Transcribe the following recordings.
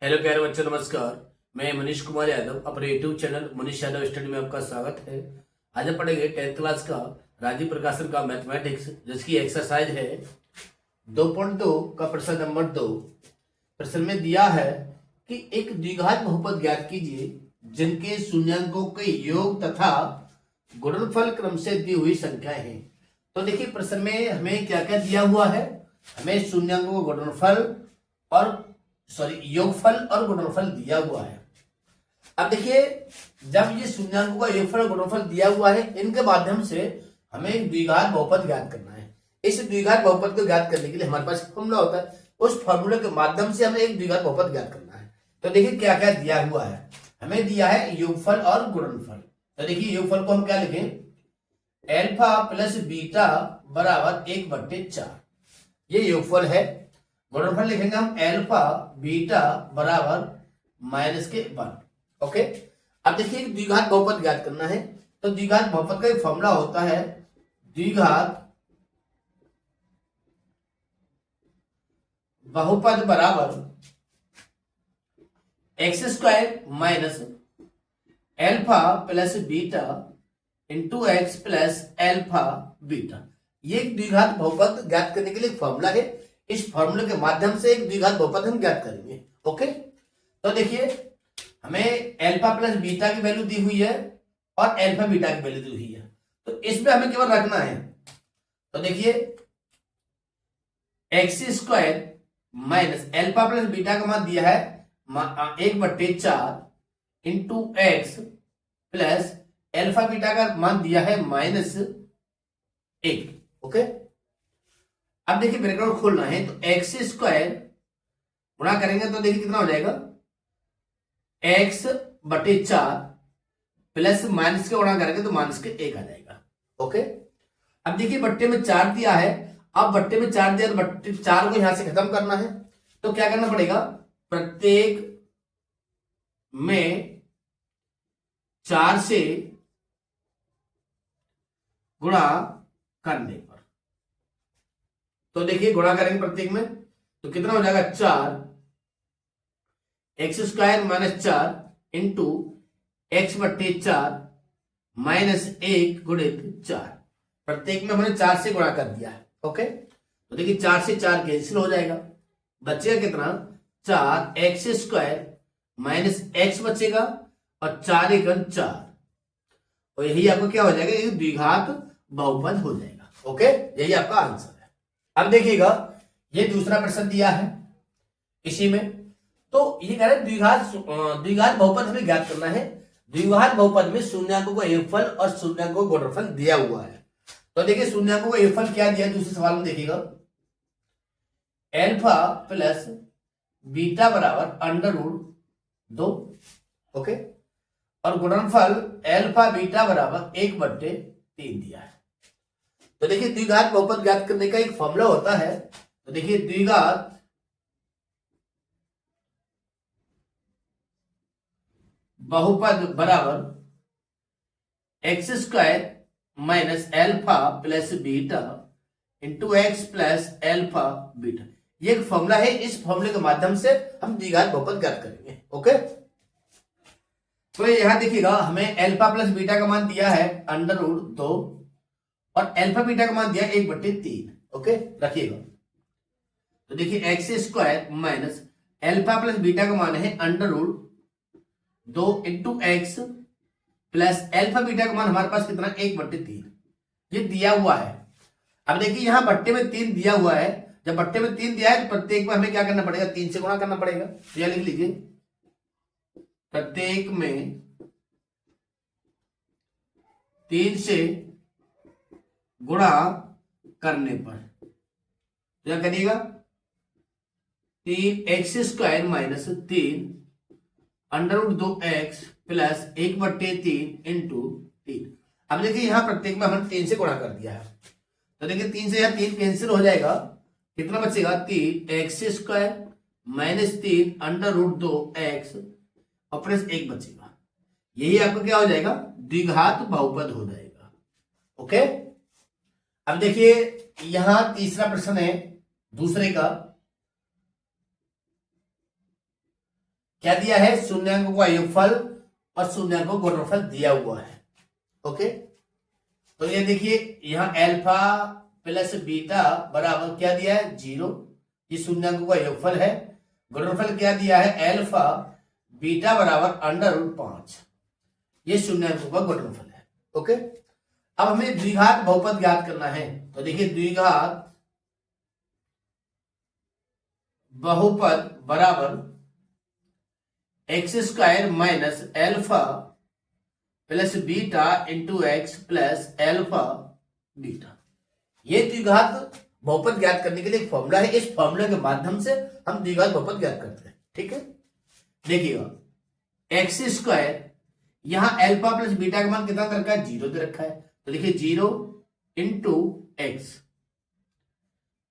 Hello प्यारे बच्चों, नमस्कार। मैं मनीष कुमार यादव, अपने YouTube channel Manish Yadav study में आपका स्वागत है। आज हम पढ़ेंगे 10th क्लास का राजीव प्रकाशन का मैथमेटिक्स, जिसकी एक्सरसाइज है 2.2 का प्रश्न नंबर 2। प्रश्न में दिया है कि एक द्विघात बहुपद ज्ञात कीजिए जिनके शून्याङ्कों के योग तथा गुणनफल क्रम से दी हुई संख्याएं हैं। तो देखिए, प्रश्न में हमें क्या क्या दिया हुआ है। हमें शून्याङ्कों का गुणनफल और योगफल और गुणनफल दिया हुआ है। अब देखिए, जब ये शून्याङ्कों का योगफल और गुणनफल दिया हुआ है, इनके माध्यम से हमें एक द्विघात बहुपद ज्ञात करना है। इस द्विघात बहुपद को ज्ञात करने के लिए हमारे पास फॉर्मूला होता है, उस फॉर्मूले के माध्यम से हमें एक द्विघात बहुपद ज्ञात करना है। तो देखिए क्या क्या दिया हुआ है। हमें दिया है योगफल और गुणनफल। तो देखिए, योगफल को हम क्या लिखें, एल्फा प्लस बीटा बराबर 1/4, ये योगफल है। गुणनफल लिखेंगे हम एल्फा बीटा बराबर -1। ओके। अब देखिए, द्विघात बहुपद ज्ञात करना है। तो द्विघात बहुपद का एक फॉर्मूला होता है, द्विघात बहुपद बराबर x² minus alpha plus beta into x plus alpha beta. ये एक द्विघात बहुपद ज्ञात करने के लिए एक फॉर्मूला है। इस फॉर्मूले के माध्यम से एक द्विघात बहुपद हम ज्ञात करेंगे। ओके। तो देखिए, हमें एल्फा प्लस बीटा की वैल्यू दी हुई है और एल्फा बीटा की वैल्यू दी हुई है, तो इसमें हमें केवल रखना है। तो देखिए, x² minus alpha plus beta का मान दिया है 1/4 into x plus alpha beta का मान दिया है -1। ओके। अब देखिए, ब्रैकेट खोलना है, तो x² गुणा करेंगे तो देखिए कितना हो जाएगा, x/4 प्लस माइनस के गुणा करेंगे तो -1 आ जाएगा। ओके। अब देखिए, बट्टे में 4 दिया है। अब बट्टे में 4 दिया तो बट्टे 4 को यहां से खत्म करना है। तो क्या करना पड़ेगा, प्रत्येक में 4 से गुणा करने पर, तो देखिए गुणा करेंगे प्रत्येक में तो कितना हो जाएगा, 4 x² माइनस 4 इंटू x/4 -1 गुणित 4। प्रत्येक में हमने 4 से गुणा कर दिया है। ओके। तो देखिए, 4 से 4 कैंसिल हो जाएगा, बचेगा कितना, 4x² माइनस x बचेगा और 4 × 4, और यही आपको क्या हो जाएगा, ये द्विघात बहुपद हो जाएगा। ओके, यही आपका आंसर है। अब देखिएगा, ये दूसरा प्रश्न दिया है इसी में। तो ये कह रहे द्विघात बहुपद हमें ज्ञात करना है। द्विघात बहुपद में शून्याङ्कों का योगफल और शून्याङ्कों का गुणनफल दिया हुआ है। तो देखिए, शून्याङ्कों का योगफल क्या दिया है, दूसरे सवाल में देखिएगा, एल्फा प्लस बीटा बराबर √2। ओके। और गुणनफल एल्फा बीटा बराबर 1/3 दिया है। तो देखिए, द्विघात बहुपद ज्ञात करने का एक फॉर्मूला होता है। तो देखिए, द्विघात बहुपद बराबर x² minus alpha plus beta into x plus alpha beta. ये एक फॉर्मूला है, इस फॉर्मूले के माध्यम से हम द्विघात बहुपद ज्ञात करेंगे। ओके। तो यहां देखिएगा, हमें एल्फा प्लस बीटा का मान दिया है √2 और एल्फा बीटा का मान दिया है 1/3। ओके, रखिएगा। तो देखिए, x² minus alpha plus beta का मान है √2 into x plus alpha beta का मान हमारे पास कितना, 1/3, ये दिया हुआ है। अब देखिए, यहां बट्टे में 3 दिया हुआ है। जब बट्टे में 3 दिया है तो प्रत्येक में हमें क्या करना पड़ेगा, 3 से गुणा करना पड़ेगा। तो यह लिख लीजिए, प्रत्येक में 3 से गुणा करने पर क्या करिएगा, 3x² minus 3 √2x plus 1/3 into 3। अब देखिए, यहां प्रत्येक में हमने 3 से गुणा कर दिया है। तो देखिए, 3 से यहां 3 कैंसिल हो जाएगा, कितना बचेगा, 3x² माइनस 3 √2x और प्लस 1 बचेगा। यही आपका क्या हो जाएगा, द्विघात बहुपद हो जाएगा। ओके। अब देखिए, यहां तीसरा प्रश्न है दूसरे का, क्या दिया है, शून्यांकों का योगफल और शून्यांकों का गुणनफल दिया हुआ है। ओके, तो ये देखिए यहां अल्फा प्लस बीटा बराबर क्या दिया है, 0, ये शून्यांकों का योगफल है। गुणनफल क्या दिया है, अल्फा बीटा बराबर √5, ये शून्यांकों का गुणनफल है। ओके, अब हमें द्विघात बहुपद ज्ञात करना है। तो देखिए द्विघात बहुपद बराबर x² minus alpha plus beta into x plus alpha beta. ये द्विघात बहुपद ज्ञात करने के लिए एक फॉर्मूला है। इस फॉर्मूले के माध्यम से हम द्विघात बहुपद ज्ञात करते हैं। ठीक है, देखिएगा x², यहां अल्फा प्लस बीटा का मान कितना दे रखा है, 0 दे रखा है। तो देखिए 0 into x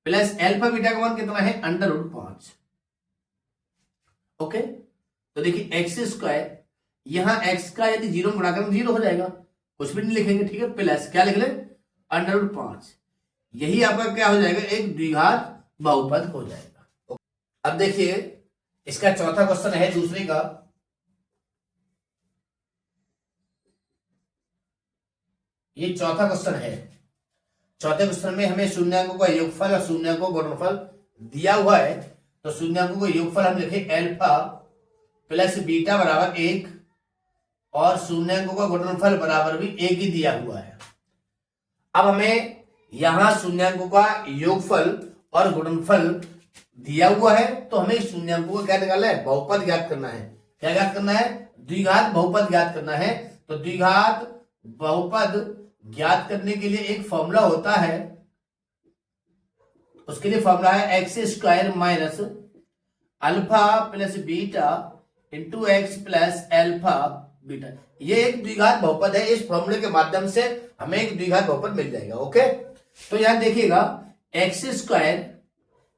plus alpha beta का मान कितना है, √5। ओके, तो देखिए x², यहां x का यदि 0 में गुणा करें 0 हो जाएगा, कुछ भी नहीं लिखेंगे। ठीक है, प्लस क्या लिख ले, √5। यही आपका क्या हो जाएगा, एक द्विघात बहुपद हो जाएगा। अब देखिए इसका चौथा क्वेश्चन है दूसरे का। ये चौथा क्वेश्चन है। चौथे क्वेश्चन में हमें शून्यांकों का योगफल और शून्यांकों का गुणनफल दिया हुआ है। तो शून्यांकों का योगफल हम लिखे अल्फा प्लस बीटा बराबर 1 और शून्यांकों का गुणनफल बराबर भी 1 ही दिया हुआ है। अब हमें यहां शून्यांकों का योगफल और गुणनफल दिया हुआ है, तो हमें शून्यांकों का क्या निकालना है, बहुपद ज्ञात करना है। क्या ज्ञात करना है, द्विघात बहुपद ज्ञात करना है। तो द्विघात बहुपद ज्ञात करने के लिए एक फॉर्मूला होता है, उसके लिए फॉर्मूला है x² minus alpha plus beta into x plus alpha beta. ये एक द्विघात बहुपद है। इस फॉर्मूले के माध्यम से हमें एक द्विघात बहुपद मिल जाएगा। ओके, तो यहां देखिएगा x²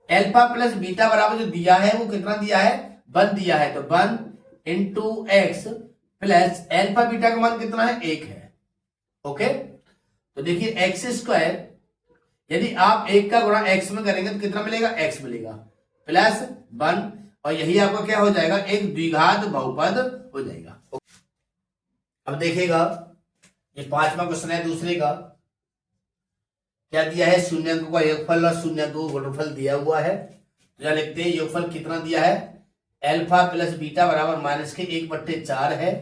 अल्फा प्लस बीटा बराबर जो दिया है वो कितना दिया है, 1 दिया है। तो 1 into x plus alpha beta का मान कितना है, 1 है। ओके, तो देखिए x², यदि आप 1 का गुणा x में करेंगे तो कितना मिलेगा, x मिलेगा प्लस 1, और यही आपका क्या हो जाएगा, एक द्विघात बहुपद हो जाएगा। अब देखिएगा ये पांचवा क्वेश्चन है दूसरे का। क्या दिया है, शून्यांकों का योगफल और शून्यांकों का गुणनफल दिया हुआ है। तो यहां लिखते हैं योगफल कितना दिया है, अल्फा प्लस बीटा बराबर -1/4 है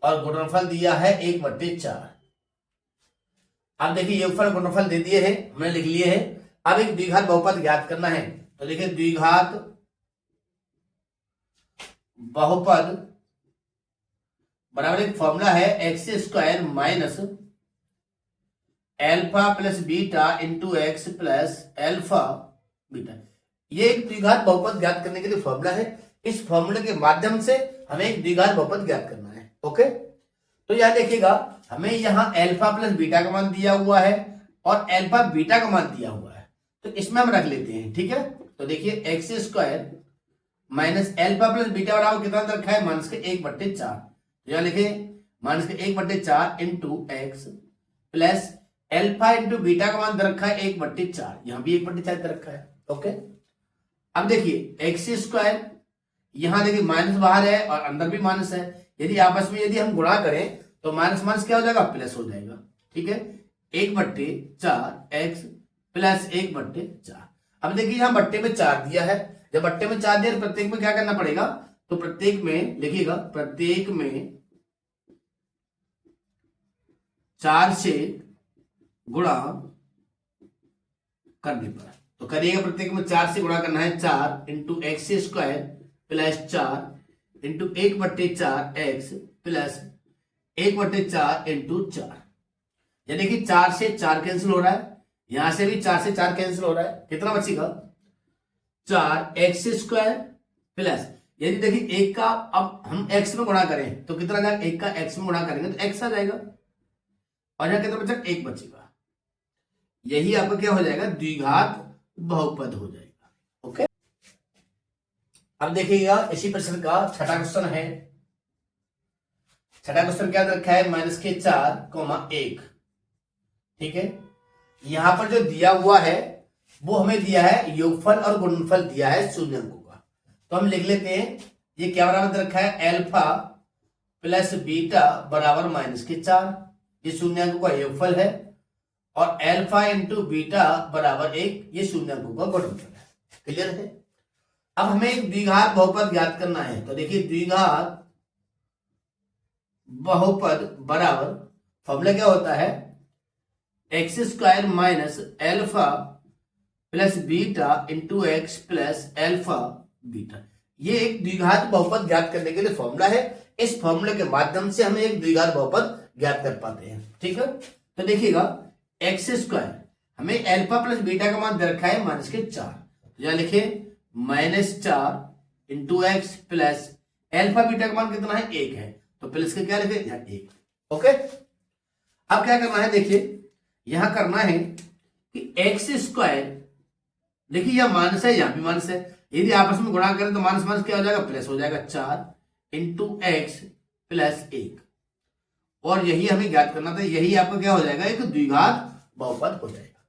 और गुणनफल दिया है 1/4। अब देखिए योगफल गुणनफल दे दिए हैं, हमने लिख लिए हैं। अब एक द्विघात बहुपद ज्ञात करना है। तो देखिए द्विघात बहुपद बराबर एक फॉर्मूला है x² minus alpha plus beta into x plus alpha beta. ये एक द्विघात बहुपद ज्ञात करने के लिए फॉर्मूला है। इस फॉर्मूले के माध्यम से हमें एक द्विघात बहुपद ज्ञात करना है। ओके, तो यहां देखिएगा हमें यहां अल्फा प्लस बीटा का मान दिया हुआ है और अल्फा बीटा का मान दिया हुआ है, तो इसमें हम रख लेते हैं। ठीक है, तो देखिए x² minus alpha plus beta बराबर कितना रखा है, -1/4। यहां लिखे -1/4 into x plus alpha into beta का मान दे रखा है 1/4, यहां भी 1/4 दे रखा है। ओके, अब देखिए x², यहां देखिए माइनस बाहर है और अंदर भी माइनस है। यदि आपस में यदि हम गुणा करें तो माइनस माइनस क्या हो जाएगा, प्लस हो जाएगा। ठीक है, 1/4 एक्स प्लस 1/4। अब देखिए यहां बट्टे में 4 दिया है। जब बट्टे में 4 दिया तो प्रत्येक में क्या करना पड़ेगा, तो प्रत्येक में लिखिएगा, प्रत्येक में 4 से गुणा करने पर, तो करिएगा प्रत्येक में 4 से गुणा करना है। 4 into x² plus 4 into 1/4 x plus 1/4 into 4। ये देखिए 4 से 4 कैंसिल हो रहा है, यहां से भी 4 से 4 कैंसिल हो रहा है। कितना बचेगा, 4x² प्लस, यदि देखिए 1 का अब हम x में गुणा करें तो कितना जाएगा, 1 का x में गुणा करेंगे तो x आ जाएगा और यहां कितना बचेगा, 1 बचेगा। यही आपका क्या हो जाएगा, द्विघात बहुपद हो जाएगा। ओके, अब देखिएगा इसी प्रश्न का छठा क्वेश्चन है। छठा क्वेश्चन क्या रखा है, -4, 1। ठीक है, यहां पर जो दिया हुआ है वो हमें दिया है योगफल और गुणनफल दिया है शून्यांकों का। तो हम लिख लेते हैं ये क्या बराबर दे रखा है, अल्फा प्लस बीटा बराबर -4, ये शून्याङ्कों का योगफल है, और अल्फा इंटू बीटा बराबर 1, ये शून्याङ्कों का गुणनफल है। क्लियर है। अब हमें एक द्विघात बहुपद ज्ञात करना है, तो देखिए द्विघात बहुपद बराबर फॉर्मूला क्या होता है, x² minus alpha plus beta into x plus alpha beta. ये एक द्विघात बहुपद ज्ञात करने के लिए फॉर्मूला है। इस फॉर्मूले के माध्यम से हम एक द्विघात बहुपद ज्ञात कर पाते हैं। ठीक है, तो देखिएगा x² हमें अल्फा प्लस बीटा का मान दे रखा है -4, तो यहां लिखिए -4 into x plus alpha beta का मान कितना है, 1 है, तो प्लस के क्या लिखे यहाँ 1। ओके, अब क्या करना है, देखिए यहां करना है कि x², देखिए यह माइनस है, यहां भी माइनस है, यदि आपस में गुणा करें तो माइनस माइनस क्या हो जाएगा, प्लस हो जाएगा, 4 इंटू एक्स प्लस 1, और यही हमें ज्ञात करना था, यही आपका क्या हो जाएगा, एक द्विघात बहुपद हो जाएगा।